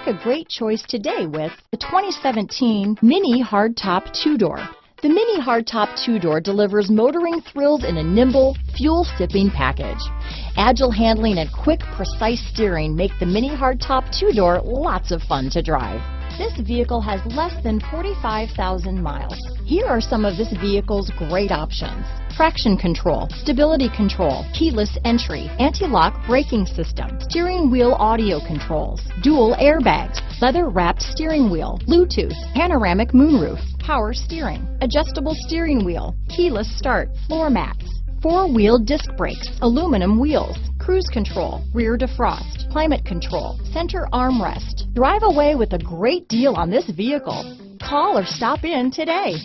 a great choice today with the 2017 MINI Hardtop 2-Door. The MINI Hardtop 2-Door delivers motoring thrills in a nimble, fuel-sipping package. Agile handling and quick, precise steering make the MINI Hardtop 2-Door lots of fun to drive. This vehicle has less than 45,000 miles. Here are some of this vehicle's great options: traction control, stability control, keyless entry, anti-lock braking system, steering wheel audio controls, dual airbags, leather-wrapped steering wheel, Bluetooth, panoramic moonroof, power steering, adjustable steering wheel, keyless start, floor mats, four-wheel disc brakes, aluminum wheels, cruise control, rear defrost, climate control, center armrest. Drive away with a great deal on this vehicle. Call or stop in today.